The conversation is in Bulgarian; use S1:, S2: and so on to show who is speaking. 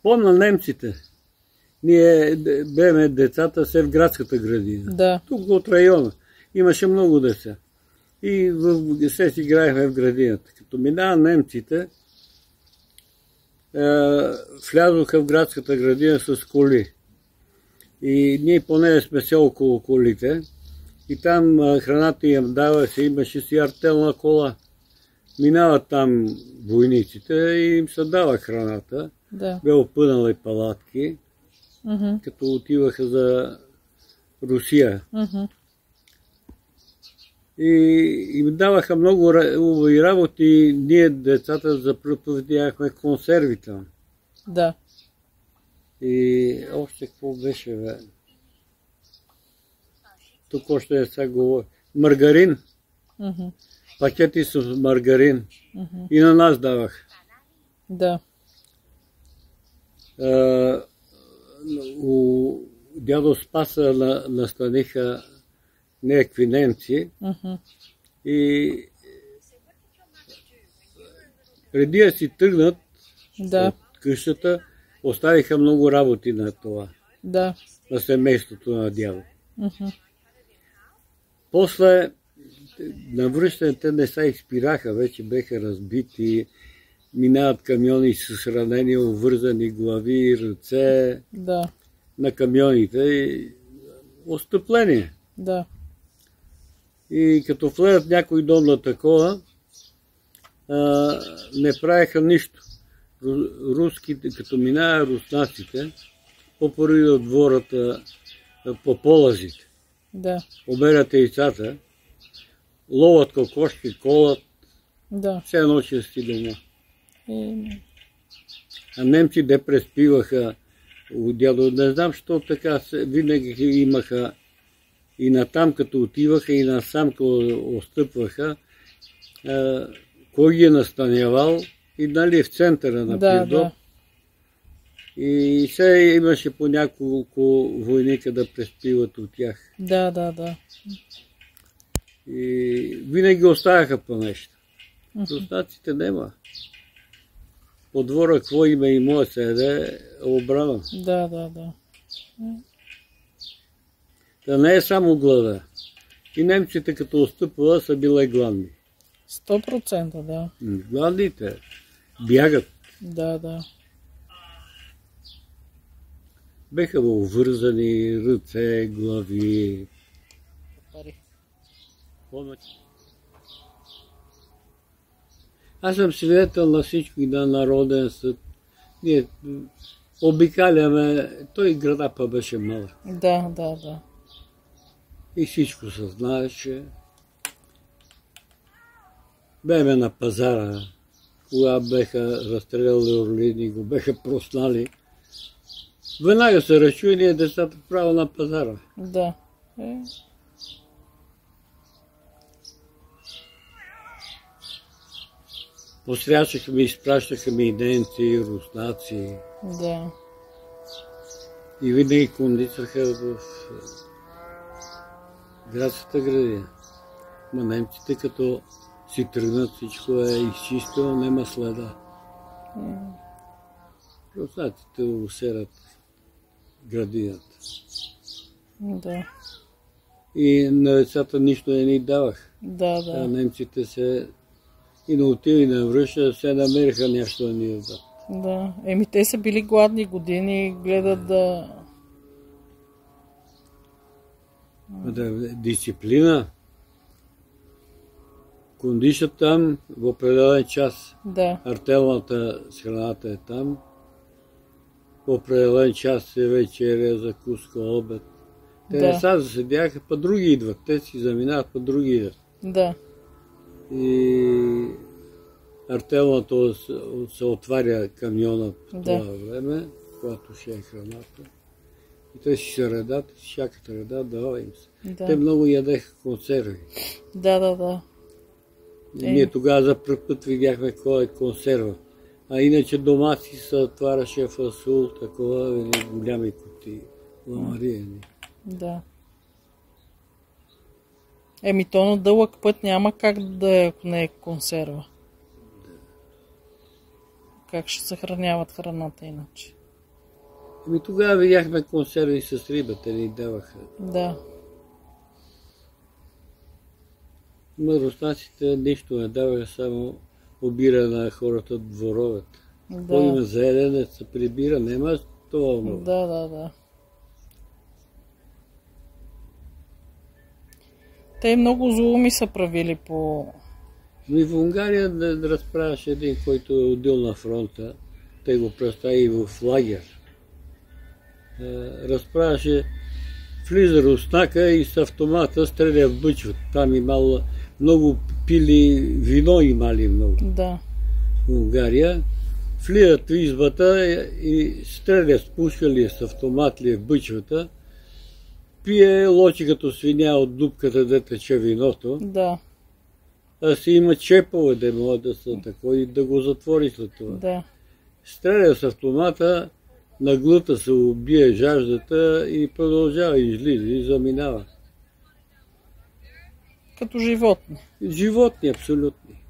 S1: Помня немците. Ние беме децата се в градската градина.
S2: Да.
S1: Тук от района. Имаше много деца. И се си играехме в градината. Като минава немците, влязоха в градската градина с коли. И ние поне сме се около колите. И там храната им даваше, имаше си артелна кола. Минават там войниците и им се дава храната.
S2: Да.
S1: Бе опънали палатки, като отиваха за Русия. И им даваха много хубави работи. Ние, децата, за първ път видяхме консерви там.
S2: Да.
S1: И още какво беше, бе? Тук още е сега говори. Маргарин. Пакети с маргарин. И на нас давах.
S2: Да.
S1: У дядо Спаса настаниха някакви немци. И преди да си тръгнат от къщата, оставиха много работи на това.
S2: Да.
S1: На семейството на дядо. После на връщане те не се изпираха, вече беха разбити, минават камиони с ранени, увързани глави, ръце на камионите и отстъпление.
S2: Да.
S1: И като влезат някой дом на такова, не правеха нищо. Руските, като минава руснаците, по-първи от двората, по полазите.
S2: Да.
S1: Оберят яйцата, ловат кокошки, колат, все едно че си дома. А немци де преспиваха от дядо, не знам, що така, винаги имаха и натам като отиваха, и насам като отстъпваха, кой ги е настанявал и нали в центъра на Пирдоп. И все имаше по няколко войника да преспиват от тях.
S2: Да.
S1: И винаги оставяха по нещо. Руснаците нема. По двора, какво име и може се яде, обрана.
S2: Да.
S1: Да не е само глада. И немците като отстъпва са били гладни.
S2: 100%, да.
S1: Гладните бягат.
S2: Да.
S1: Беха увързани ръце, глави. Аз съм свидетел на всичко и на Народен съд. Ние обикаляме, той града па беше малък.
S2: Да.
S1: И всичко се знаеше. Беме на пазара, кога беха разстреляли орлини, го беха проснали. Веднага се разчу и ние децата право на пазара.
S2: Да.
S1: Посрящаха ми, изпращаха ми и немци, руснаци.
S2: Да.
S1: И винаги кондицаха в градската градина. Ма немците като си тръгнат, всичко е изчистено, нема следа. Руснаците усерат градината.
S2: Да.
S1: И на децата нищо не ни давах.
S2: Да.
S1: А немците се и на отива и на връща се намериха нещо да ни дадат.
S2: Да. Те са били гладни години, гледат да...
S1: Дисциплина. Кондишат там в определен час.
S2: Да.
S1: Артелната с храната е там. В определен час се вечеря, закуска, обед. Те не са заседяха, па други идват. Те си заминават, па други идват.
S2: Да.
S1: И артелната се отваря камиона по това време, когато ще е храната. И те си се редат, всяката реда дава им се. Те много ядеха консерви.
S2: Да.
S1: И ние тогава за пръв път видяхме кой е консерва. А иначе дома си се отваряше фасул, такова, голями кутии, ламариени.
S2: Да. То на дълъг път няма как да е, ако не е консерва. Как ще съхраняват храната иначе?
S1: Ами тогава видяхме консерви с риба, те ни даваха.
S2: Да.
S1: Руснаците нищо не даваха, само обира на хората дворовете.
S2: Да.
S1: Кой има за ядене, се прибира, нема това много.
S2: Да. Те много зулуми са правили по...
S1: И в Унгария да разправяше един, който е отдел на фронта, те го представи в лагер. Разправяше, влиза руснака и с автомата стреля в бъчвата. Там имало много пили, вино имали много.
S2: Да.
S1: В Унгария. Влизат в избата и стреля с пушка ли, с автомат ли в бъчвата. Пие лочи като свиня от дупката, де тече виното.
S2: Да.
S1: А си има чепове, да могат да са тако и да го затвори след това.
S2: Да.
S1: Стреля с автомата, на глута се убие жаждата и продължава, излиза и заминава.
S2: Като животни.
S1: Животни, абсолютни.